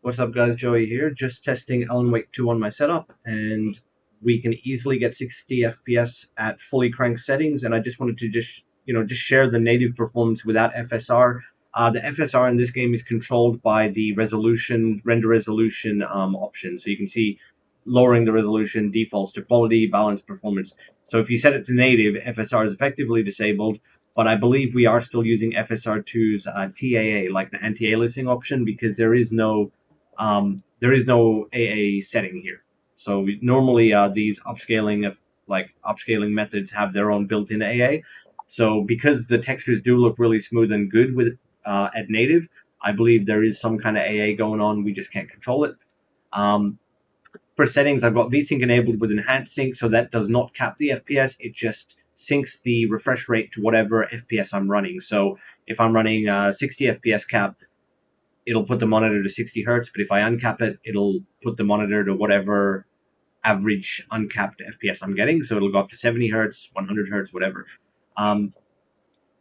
What's up guys, Joey here, just testing Alan Wake 2 on my setup, and we can easily get 60 FPS at fully cranked settings, and I just wanted to just share the native performance without FSR. The FSR in this game is controlled by the render resolution option, so you can see lowering the resolution defaults to quality, balanced, performance. So if you set it to native, FSR is effectively disabled, but I believe we are still using FSR2's TAA, like the anti-aliasing option, because there is no AA setting here. So normally these upscaling methods have their own built-in AA. So because the textures do look really smooth and good with at native, I believe there is some kind of AA going on. We just can't control it. For settings, I've got VSync enabled with enhanced sync, so that does not cap the FPS. It just syncs the refresh rate to whatever FPS I'm running. So if I'm running 60 FPS cap, it'll put the monitor to 60 hertz, but if I uncap it, it'll put the monitor to whatever average uncapped FPS I'm getting. So it'll go up to 70 hertz, 100 hertz, whatever. And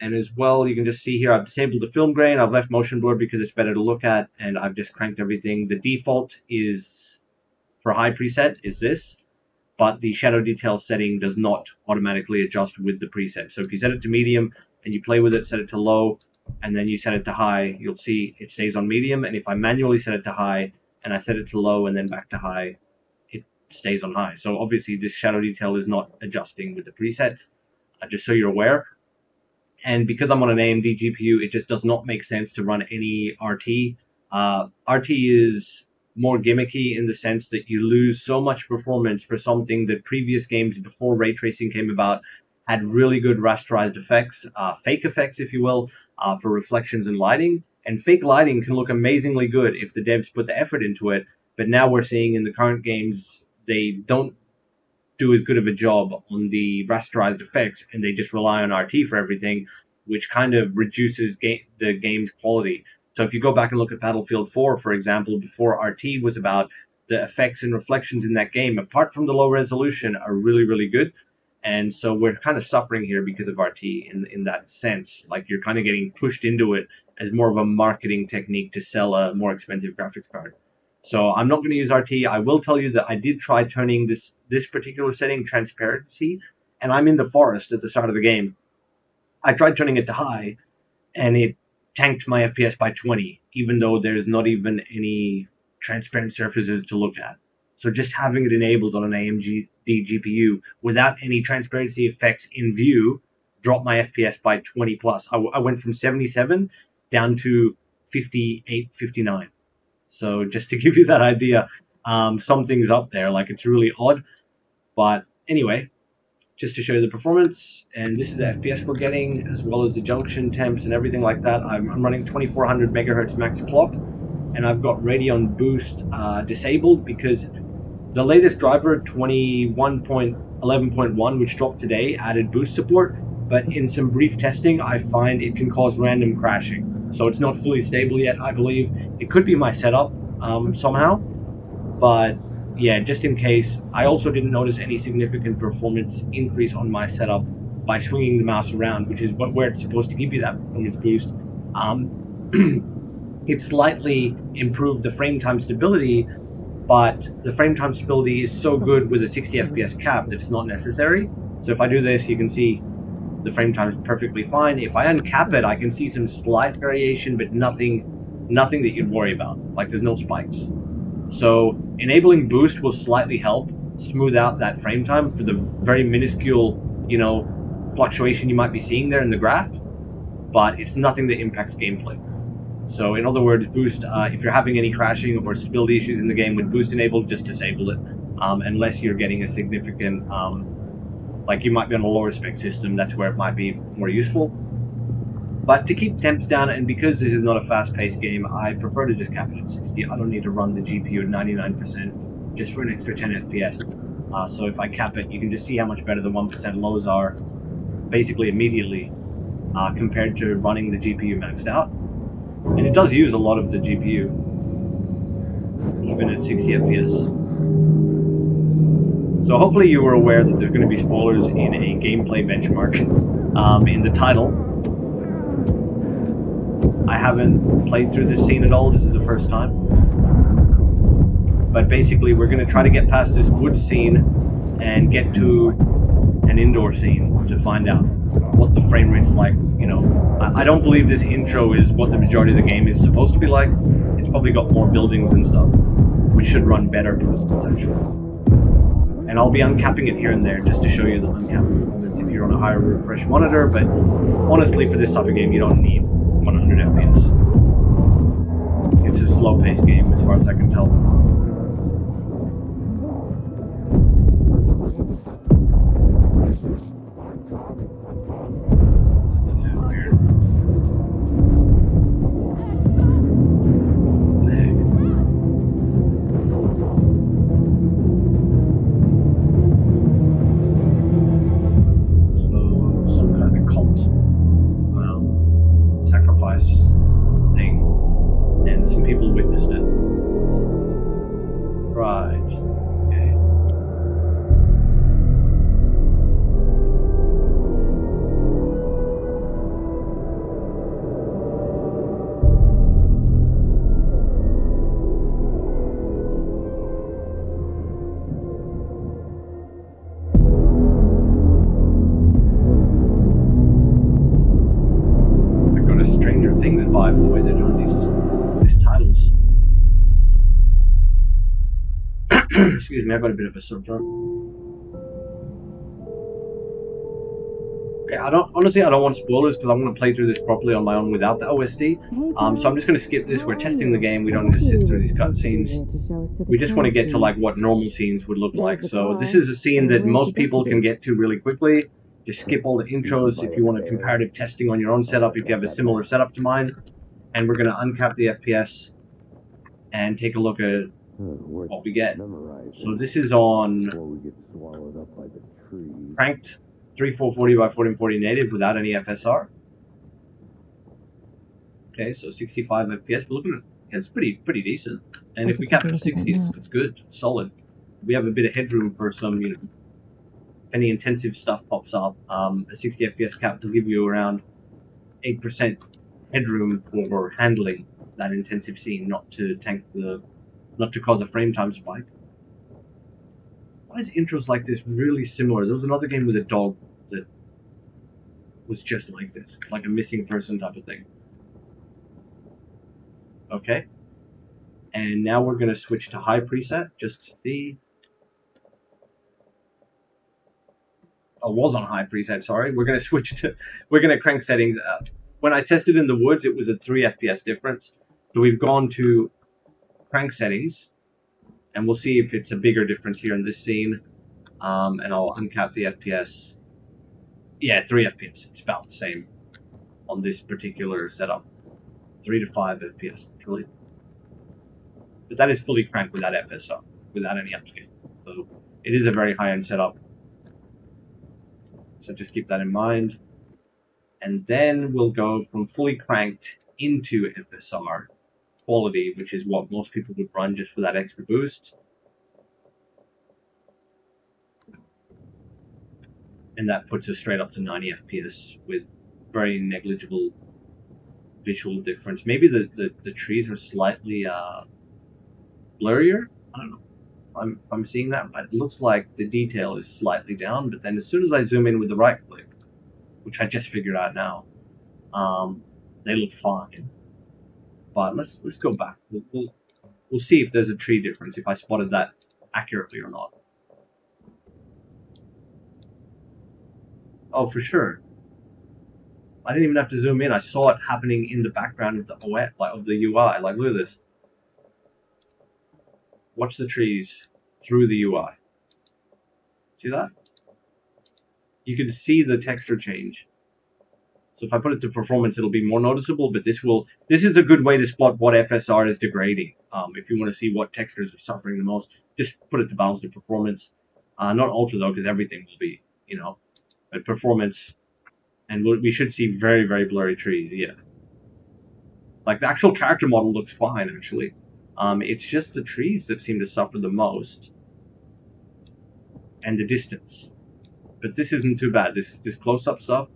as well, you can just see here, I've disabled the film grain. I've left motion blur because it's better to look at, and I've just cranked everything. The default is for high preset is this, but the shadow detail setting does not automatically adjust with the preset. So if you set it to medium and you play with it, set it to low, and then you set it to high, you'll see it stays on medium. And if I manually set it to high and I set it to low and then back to high, it stays on high. So obviously this shadow detail is not adjusting with the presets, just so you're aware. And because I'm on an AMD GPU, it just does not make sense to run any RT. RT is more gimmicky in the sense that you lose so much performance for something that previous games before ray tracing came about had really good rasterized effects, fake effects, if you will, for reflections and lighting. And fake lighting can look amazingly good if the devs put the effort into it. But now we're seeing in the current games, they don't do as good of a job on the rasterized effects, and they just rely on RT for everything, which kind of reduces the game's quality. So if you go back and look at Battlefield 4, for example, before RT was about, the effects and reflections in that game, apart from the low resolution, are really, really good. And so we're kind of suffering here because of RT in that sense. Like, you're kind of getting pushed into it as more of a marketing technique to sell a more expensive graphics card. So I'm not going to use RT. I will tell you that I did try turning this particular setting, transparency, and I'm in the forest at the start of the game. I tried turning it to high, and it tanked my FPS by 20, even though there's not even any transparent surfaces to look at. So just having it enabled on an AMD GPU without any transparency effects in view dropped my FPS by 20 plus. I went from 77 down to 58, 59. So just to give you that idea, something's up there. Like, it's really odd. But anyway, just to show you the performance, and this is the FPS we're getting, as well as the junction temps and everything like that. I'm running 2400 megahertz max clock, and I've got Radeon boost disabled because the latest driver, 21.11.1, which dropped today, added boost support, but in some brief testing, I find it can cause random crashing. So it's not fully stable yet, I believe. It could be my setup somehow, but yeah, just in case. I also didn't notice any significant performance increase on my setup by swinging the mouse around, which is where it's supposed to give you that performance boost. It slightly improved the frame time stability, but the frame time stability is so good with a 60 FPS cap that it's not necessary. So if I do this, you can see the frame time is perfectly fine. If I uncap it, I can see some slight variation, but nothing that you'd worry about. Like, there's no spikes. So enabling boost will slightly help smooth out that frame time for the very minuscule, fluctuation you might be seeing there in the graph, but it's nothing that impacts gameplay. So in other words, boost, if you're having any crashing or stability issues in the game with boost enabled, just disable it, unless you're getting a significant, like you might be on a lower spec system, that's where it might be more useful. But to keep temps down, and because this is not a fast-paced game, I prefer to just cap it at 60. I don't need to run the GPU at 99% just for an extra 10 FPS. So if I cap it, you can just see how much better the 1% lows are basically immediately compared to running the GPU maxed out. And it does use a lot of the GPU, even at 60 FPS. So hopefully you were aware that there's going to be spoilers in a gameplay benchmark in the title. I haven't played through this scene at all. This is the first time. But basically, we're going to try to get past this wood scene and get to an indoor scene to find out what the frame rate's like. You know, I don't believe this intro is what the majority of the game is supposed to be like. It's probably got more buildings and stuff, which should run better performance actually. And I'll be uncapping it here and there just to show you the uncapped performance if you're on a higher refresh monitor, but honestly for this type of game you don't need 100 FPS. It's a slow-paced game as far as I can tell. Excuse me, I've got a bit of a sore throat. Okay, I don't want spoilers because I want to play through this properly on my own without the OSD. So I'm just going to skip this. We're testing the game. We don't need to sit through these cutscenes. We just want to get to like what normal scenes would look like. So this is a scene that most people can get to really quickly. Just skip all the intros if you want a comparative testing on your own setup, if you have a similar setup to mine. And we're going to uncap the FPS and take a look at what we get. So this is on cranked 3440 by 1440 native without any FSR. Okay, so 65 FPS. But look at it, it's pretty decent. And if we cap to 60, it's good, it's solid. We have a bit of headroom for some, you know, if any intensive stuff pops up. A 60 FPS cap will give you around 8% headroom for handling that intensive scene, not to cause a frame time spike. Why is intros like this really similar? There was another game with a dog that was just like this. It's like a missing person type of thing. Okay. And now we're going to switch to high preset, just to see. I was on high preset, sorry. We're going to crank settings up. When I tested in the woods, it was a 3 FPS difference. So we've gone to crank settings, and we'll see if it's a bigger difference here in this scene. And I'll uncap the FPS. Yeah, 3 FPS. It's about the same on this particular setup. 3 to 5 FPS, actually. But that is fully cranked without FSR, without any upscale. So it is a very high-end setup. So just keep that in mind. And then we'll go from fully cranked into FSR Quality, which is what most people would run just for that extra boost. And that puts us straight up to 90 FPS with very negligible visual difference. Maybe the trees are slightly blurrier. I don't know. I'm seeing that, but it looks like the detail is slightly down. But then as soon as I zoom in with the right click, which I just figured out now, they look fine. But let's go back. We'll see if there's a tree difference, if I spotted that accurately or not. Oh, for sure. I didn't even have to zoom in. I saw it happening in the background of the OS, like of the UI. Like, look at this. Watch the trees through the UI. See that? You can see the texture change. So if I put it to performance, it'll be more noticeable. But this is a good way to spot what FSR is degrading. If you want to see what textures are suffering the most, just put it to balanced to performance. Not ultra though, because everything will be, you know, at performance. And we should see very, very blurry trees, yeah. Like, the actual character model looks fine, actually. It's just the trees that seem to suffer the most. And the distance. But this isn't too bad. This close-up stuff.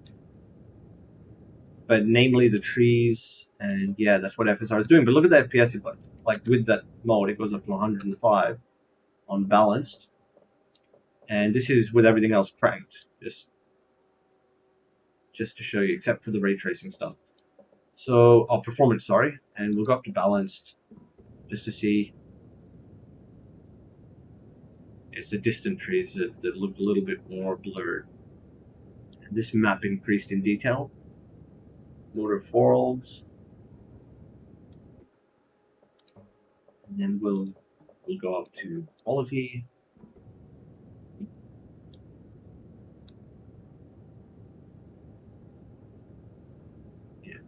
but namely the trees, and yeah, that's what FSR is doing. But look at the FPS, like with that mode, it goes up to 105 on balanced, and this is with everything else cranked, just to show you, except for the ray tracing stuff. So, performance, sorry, and we'll go up to balanced just to see. It's the distant trees that look a little bit more blurred. And this map increased in detail. Mortar folds, and then we'll go up to quality. Yeah,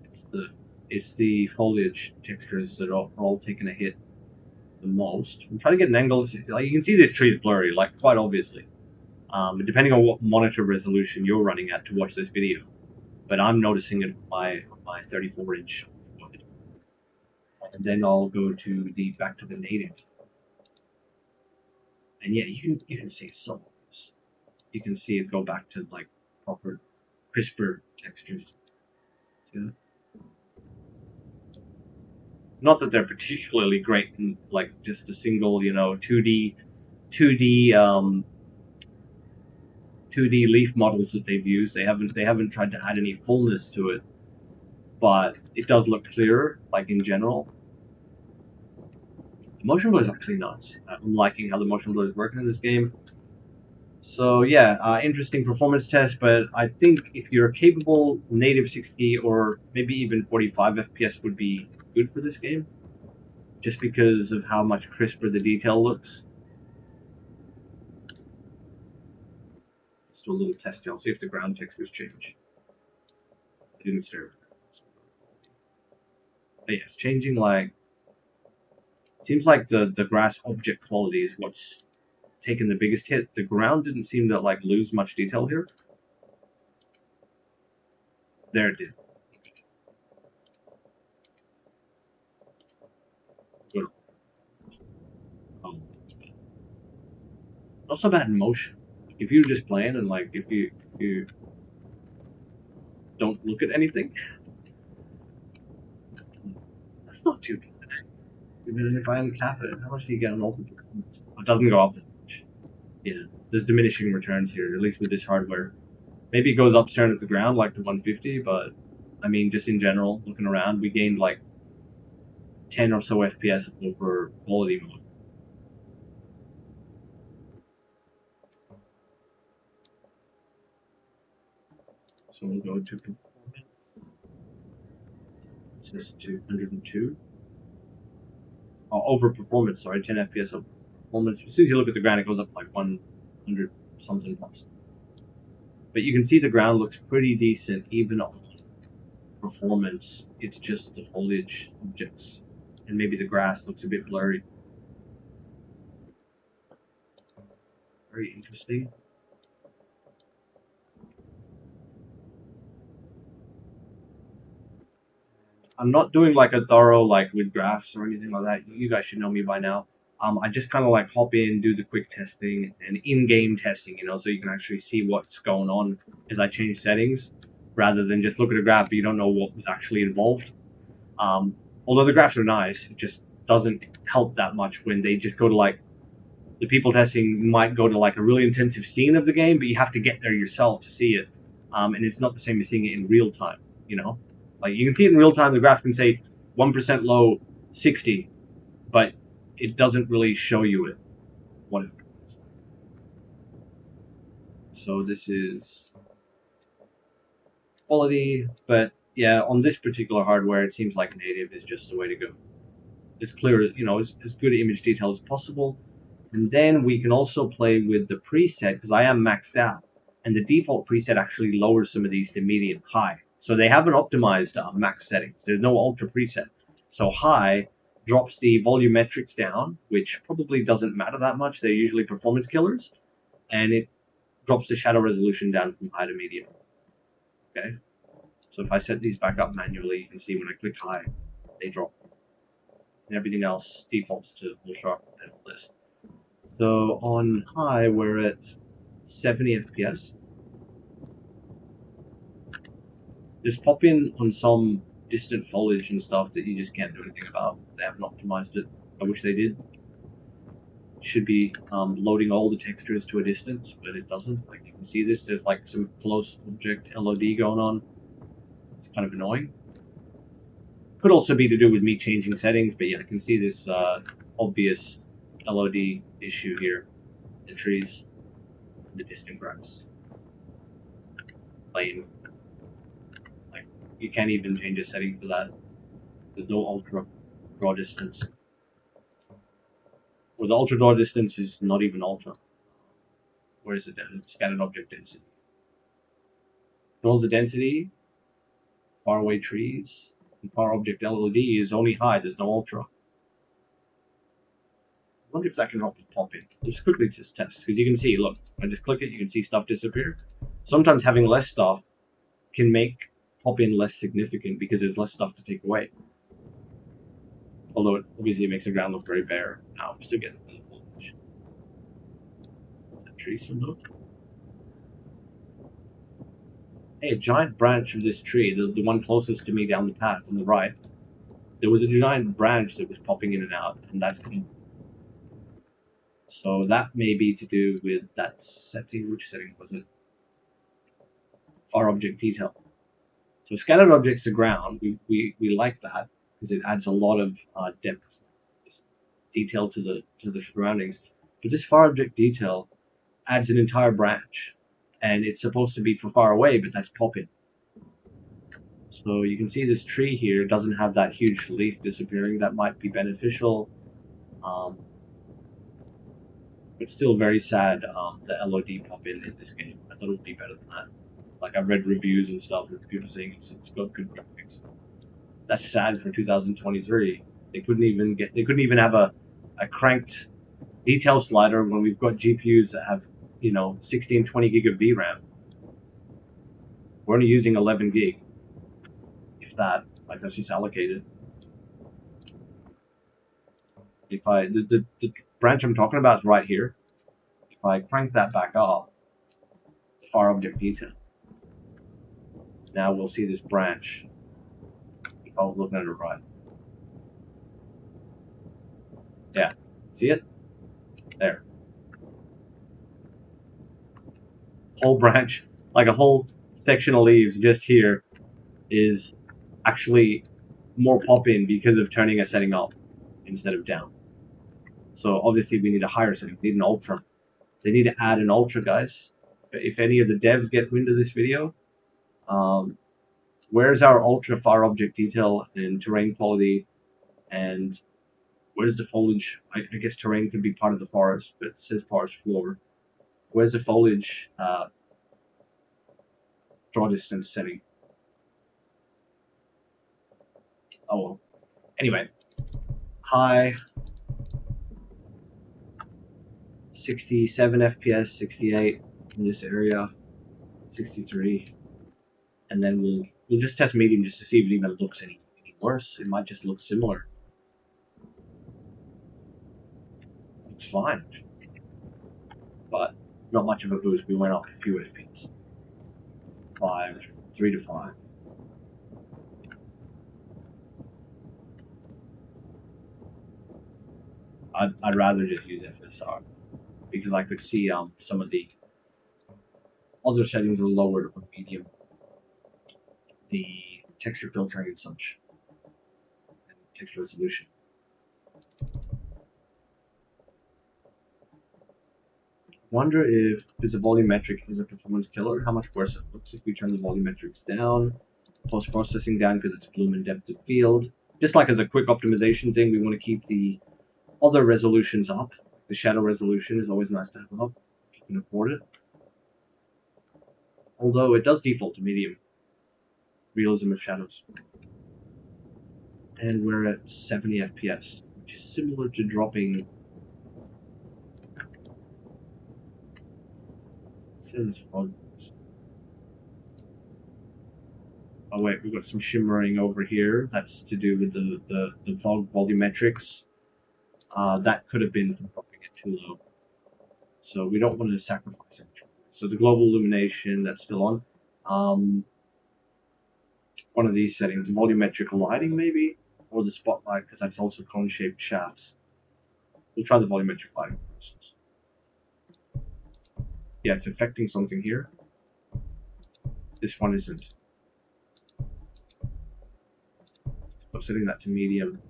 it's the foliage textures that are all taking a hit the most. I'm trying to get an angle. Like you can see this tree is blurry, like quite obviously. Depending on what monitor resolution you're running at to watch this video, but I'm noticing it on my 34-inch. And then I'll go to back to the native, and yeah, you can see it so obvious. You can see it go back to like proper crisper textures. Yeah. Not that they're particularly great in like just a single, 2D 2D leaf models that they've used. They haven't tried to add any fullness to it, but it does look clearer, like in general. The motion blur is actually nice. I'm liking how the motion blur is working in this game. So yeah, interesting performance test, but I think if you're capable, native 60 or maybe even 45 FPS would be good for this game, just because of how much crisper the detail looks. Let's do a little test here. I'll see if the ground textures change. I didn't stare. But yeah, it's changing like. Seems like the grass object quality is what's taken the biggest hit. The ground didn't seem to like lose much detail here. There it did. Good. Not so bad in motion. If you're just playing and like if you don't look at anything, that's not too bad. Even if I uncap it, how much do you get on open performance? It doesn't go up that much. Yeah, there's diminishing returns here, at least with this hardware. Maybe it goes upstairs at the ground like the 150, but I mean, just in general, looking around, we gained like 10 or so FPS over quality mode. So we'll go to performance. This is 202. Oh, over performance, sorry, 10 FPS over performance. As soon as you look at the ground, it goes up like 100 something plus. But you can see the ground looks pretty decent, even on performance. It's just the foliage objects, and maybe the grass looks a bit blurry. Very interesting. I'm not doing like a thorough like with graphs or anything like that. You guys should know me by now. I just kind of like hop in, do the quick testing and in-game testing, so you can actually see what's going on as I change settings, rather than just look at a graph but you don't know what was actually involved. Although the graphs are nice, it just doesn't help that much when they just go to like, the people testing might go to like a really intensive scene of the game, but you have to get there yourself to see it. And it's not the same as seeing it in real time, Like you can see it in real time, the graph can say 1% low, 60, but it doesn't really show you it, what it is. So this is quality, but yeah, on this particular hardware, it seems like native is just the way to go. It's clear, as good image detail as possible. And then we can also play with the preset, because I am maxed out. And the default preset actually lowers some of these to medium high. So they haven't optimized max settings. There's no ultra preset. So high drops the volumetrics down, which probably doesn't matter that much. They're usually performance killers. And it drops the shadow resolution down from high to medium. Okay? So if I set these back up manually, you can see when I click high, they drop. And everything else defaults to full sharp and all this. So on high, we're at 70 FPS. just pop in on some distant foliage and stuff that you just can't do anything about. They haven't optimized it. I wish they did. It should be loading all the textures to a distance, but it doesn't. Like you can see this, there's like some close object LOD going on. It's kind of annoying. Could also be to do with me changing settings, but yeah, I can see this obvious LOD issue here. The trees, the distant grass. Plain. Like, you can't even change a setting for that. There's no ultra draw distance. Well, the ultra draw distance is not even ultra. Where is it then? Scattered object density. Controls the density, far away trees, and far object LOD is only high, there's no ultra. I wonder if that can help with pop-in. Let's quickly just test, because you can see, look, I just click it, you can see stuff disappear. Sometimes having less stuff can make pop-in less significant because there's less stuff to take away. Although it obviously makes the ground look very bare. Now I'm still getting the full image. Is that tree still look? Hey, a giant branch of this tree, the one closest to me down the path on the right, there was a giant branch that was popping in and out, and that's gone. So that may be to do with that setting. Which setting was it? Far object detail. So scattered objects to ground, we like that because it adds a lot of depth, detail to the surroundings. But this far object detail adds an entire branch, and it's supposed to be for far away, but that's pop-in. So you can see this tree here doesn't have that huge leaf disappearing. That might be beneficial. But still very sad, the LOD pop-in in this game. I thought it would be better than that. Like, I've read reviews and stuff with people saying it's got good graphics. That's sad for 2023. They couldn't even have a cranked detail slider when we've got GPUs that have, 16, 20 gig of VRAM. We're only using 11 gig. If that, like, that's just allocated. If the branch I'm talking about is right here. If I crank that back up, far object detail. Now we'll see this branch. If I was looking at it right. Yeah. See it? There. Whole branch, like a whole section of leaves just here, is actually more pop-in because of turning a setting up instead of down. So obviously we need a higher setting. We need an ultra. They need to add an ultra, guys. If any of the devs get wind of this video, where's our ultra far object detail and terrain quality, and where's the foliage? I guess terrain could be part of the forest, but it says forest floor. Where's the foliage draw distance setting? Oh well. Anyway, high 67 FPS, 68 in this area, 63, and then we'll just test medium just to see if it even looks any worse. It might just look similar. It's fine, but not much of a boost. We went up a few FPS. 3 to 5. I'd rather just use FSR because I could see some of the other settings are lowered on medium, the texture filtering and such, and texture resolution. Wonder if this volumetric is a performance killer, how much worse it looks if we turn the volumetrics down, post-processing down because it's bloom and depth of field. Just like as a quick optimization thing, we want to keep the other resolutions up. The shadow resolution is always nice to have up if you can afford it. Although it does default to medium. Realism of shadows. And we're at 70 FPS, which is similar to dropping. Oh wait, we've got some shimmering over here. That's to do with the volumetrics. That could have been from dropping it too low. So we don't want to sacrifice it. So the global illumination, that's still on. one of these settings, volumetric lighting maybe, or the spotlight, because that's also cone-shaped shafts. We'll try the volumetric lighting first. Yeah, it's affecting something here. This one isn't. I'm setting that to medium.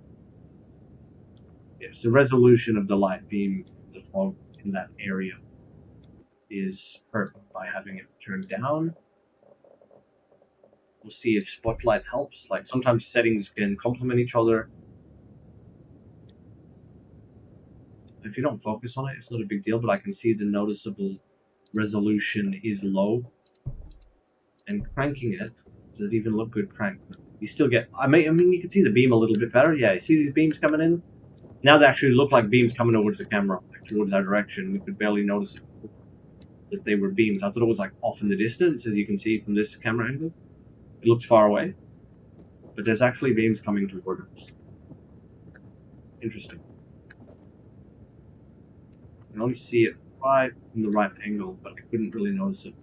Yes, the resolution of the light beam, the fog in that area, is hurt by having it turned down. We'll see if spotlight helps. Like sometimes settings can complement each other. If you don't focus on it, it's not a big deal, but I can see the noticeable resolution is low. And cranking it, does it even look good cranked? You still get, I mean, you can see the beam a little bit better. Yeah, you see these beams coming in? Now they actually look like beams coming towards the camera, like towards our direction. We could barely notice that they were beams. I thought it was like off in the distance, as you can see from this camera angle. It looks far away, but there's actually beams coming toward us. Interesting. I can only see it right in the right angle, but I couldn't really notice it.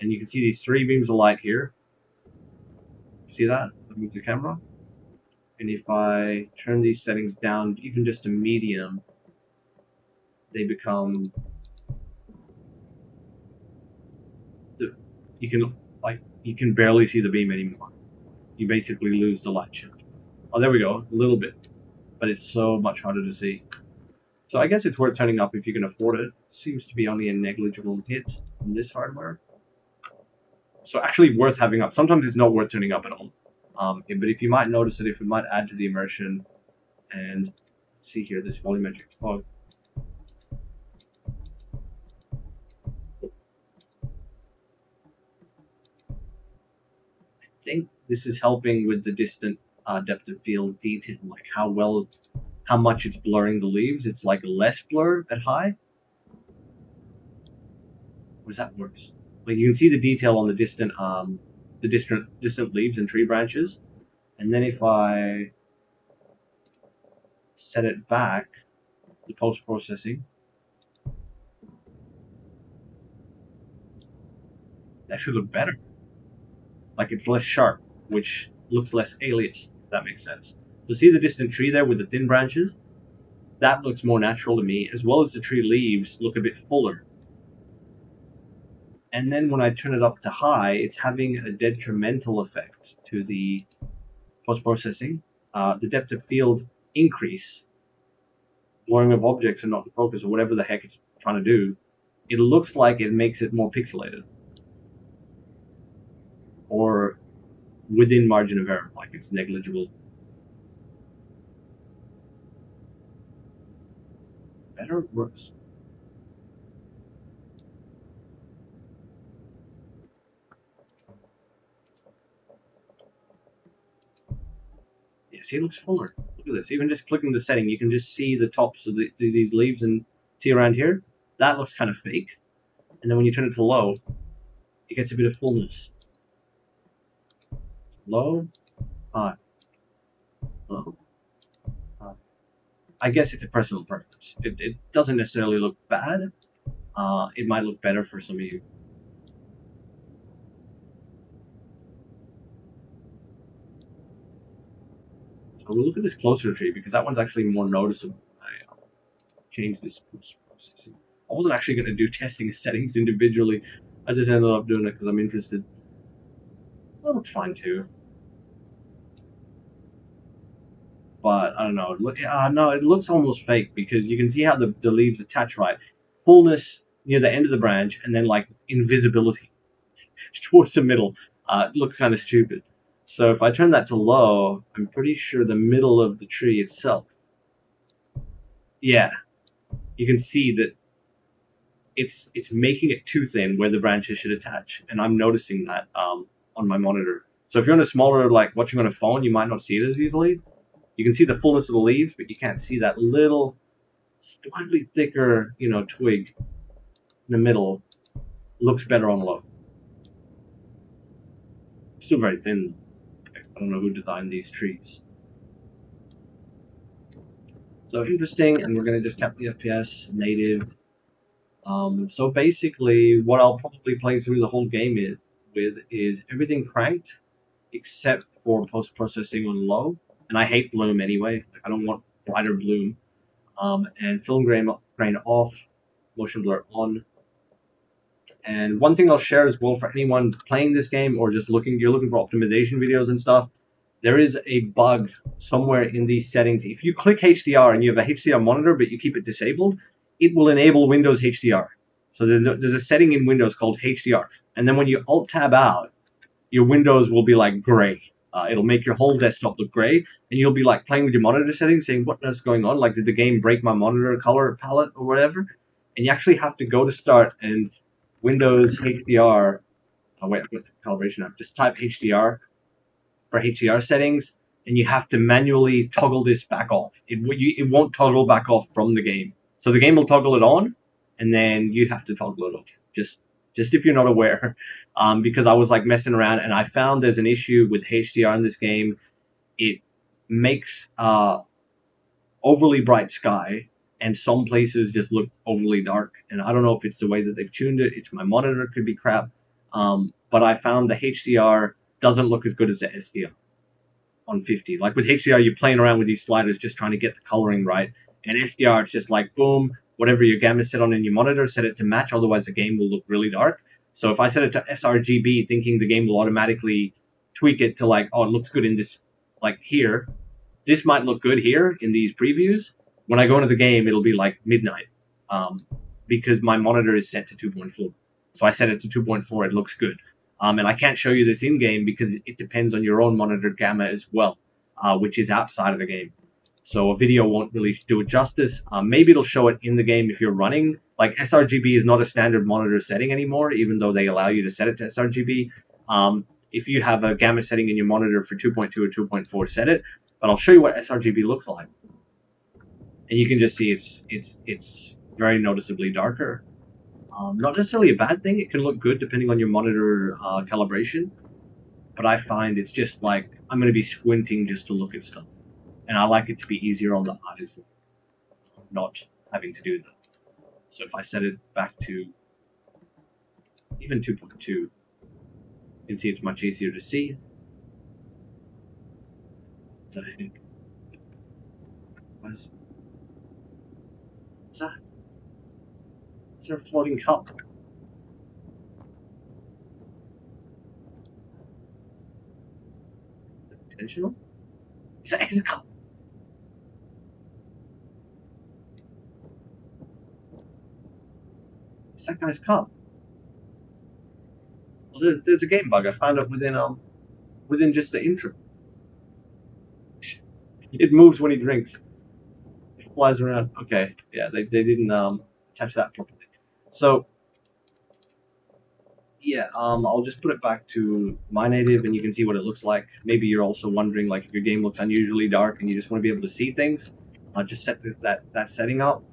And you can see these 3 beams of light here. See that? I move the camera. And if I turn these settings down, even just to medium, they become, you can barely see the beam anymore. You basically lose the light shift. Oh, there we go, a little bit, but it's so much harder to see. So I guess it's worth turning up if you can afford it. Seems to be only a negligible hit on this hardware. So actually worth having up. Sometimes it's not worth turning up at all. But if you might notice it, if it might add to the immersion, and see here, this volumetric fog. I think this is helping with the distant depth of field detail, like how much it's blurring the leaves. It's like less blur at high. Or is that worse? Like you can see the detail on the distant leaves and tree branches. And then if I set it back, the post-processing, that should look better. Like it's less sharp, which looks less alias, if that makes sense. So see the distant tree there with the thin branches? That looks more natural to me, as well as the tree leaves look a bit fuller. And then when I turn it up to high, it's having a detrimental effect to the post-processing. The depth of field increase, blurring of objects or not in focus, or whatever the heck it's trying to do, it looks like it makes it more pixelated. Or within margin of error, like it's negligible. Better or worse? Yeah, see, it looks fuller. Look at this. Even just clicking the setting, you can just see the tops of these leaves and see around here. That looks kind of fake. And then when you turn it to low, it gets a bit of fullness. Low, high, low, high. I guess it's a personal preference. It doesn't necessarily look bad. It might look better for some of you. So we'll look at this closer tree because that one's actually more noticeable. I changed this post-processing. I wasn't actually going to do testing settings individually. I just ended up doing it because I'm interested. That looks fine too. But I don't know. No, it looks almost fake because you can see how the leaves attach right. Fullness near the end of the branch, and then like invisibility towards the middle. It looks kind of stupid. So if I turn that to low, I'm pretty sure the middle of the tree itself. Yeah, you can see that it's making it too thin where the branches should attach, and I'm noticing that on my monitor. So if you're on a smaller, like watching on a phone, you might not see it as easily. You can see the fullness of the leaves, but you can't see that little, slightly thicker, twig in the middle. Looks better on low. Still very thin. I don't know who designed these trees. So interesting, and we're going to just cap the FPS native. So basically, what I'll probably play through the whole game with is everything cranked, except for post-processing on low. And I hate bloom anyway. Like, I don't want brighter bloom. And film grain off, motion blur on. And one thing I'll share as well for anyone playing this game or just you're looking for optimization videos and stuff, there is a bug somewhere in these settings. If you click HDR and you have a HDR monitor but you keep it disabled, it will enable Windows HDR. So there's a setting in Windows called HDR. And then when you Alt-Tab out, your windows will be like gray. It'll make your whole desktop look gray, and you'll be like playing with your monitor settings, saying, what is going on? Like, did the game break my monitor color palette or whatever? And you actually have to go to start and Windows HDR. Oh, wait, I've got the calibration app. Just type HDR for HDR settings, and you have to manually toggle this back off. It won't toggle back off from the game. So the game will toggle it on, and then you have to toggle it off. Just if you're not aware, because I was like messing around and I found there's an issue with HDR in this game. It makes overly bright sky, and some places just look overly dark. And I don't know if it's the way that they've tuned it. It's my monitor, could be crap. But I found the HDR doesn't look as good as the SDR on 50. Like with HDR, you're playing around with these sliders just trying to get the coloring right. And SDR, it's just like, boom, whatever your gamma set on in your monitor, set it to match, otherwise the game will look really dark. So if I set it to sRGB, thinking the game will automatically tweak it to like, oh, it looks good in this, like here, this might look good here in these previews. When I go into the game, it'll be like midnight, because my monitor is set to 2.4. So I set it to 2.4, it looks good. And I can't show you this in-game because it depends on your own monitor gamma as well, which is outside of the game. So a video won't really do it justice. Maybe it'll show it in the game if you're running. Like sRGB is not a standard monitor setting anymore, even though they allow you to set it to sRGB. If you have a gamma setting in your monitor for 2.2 or 2.4, set it. But I'll show you what sRGB looks like. And you can just see it's very noticeably darker. Not necessarily a bad thing. It can look good depending on your monitor calibration. But I find it's just like, I'm going to be squinting just to look at stuff. And I like it to be easier on the eyes, not having to do that. So if I set it back to even 2.2, you can see it's much easier to see. What's that? Is there a floating cup? Is that intentional? Is that a cup? It's that guy's cup. Well, there's a game bug I found it within just the intro. It moves when he drinks. It flies around. Okay, yeah, they didn't attach that properly. So yeah, I'll just put it back to my native, and you can see what it looks like. Maybe you're also wondering, like, if your game looks unusually dark and you just want to be able to see things, just set that setting up,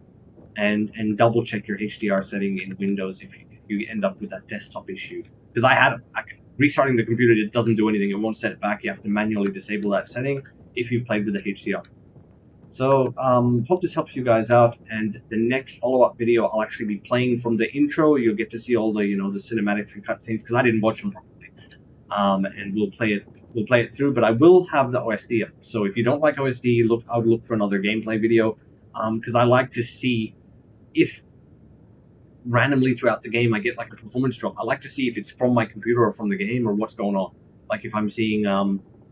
and double check your HDR setting in Windows if you end up with that desktop issue. Because I had restarting the computer, it doesn't do anything. It won't set it back. You have to manually disable that setting if you played with the HDR. So hope this helps you guys out, and the next follow-up video I'll actually be playing from the intro. You'll get to see all the the cinematics and cutscenes because I didn't watch them properly, and we'll play it through. But I will have the OSD up. So if you don't like OSD, I would look for another gameplay video, because I like to see if randomly throughout the game I get like a performance drop. I like to see if it's from my computer or from the game or what's going on. Like if I'm seeing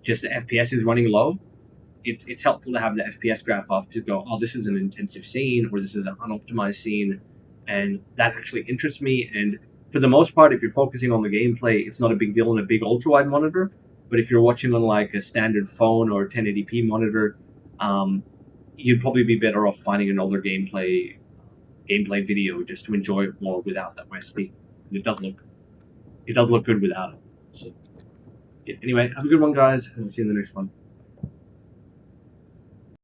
just the FPS is running low, it's helpful to have the FPS graph up to go, oh, this is an intensive scene or this is an unoptimized scene, and that actually interests me. And for the most part, if you're focusing on the gameplay, it's not a big deal on a big ultra-wide monitor. But if you're watching on like a standard phone or 1080p monitor, you'd probably be better off finding another gameplay video just to enjoy it more without that OSD. It does look good without it. So yeah, anyway, have a good one, guys, and I'll see you in the next one.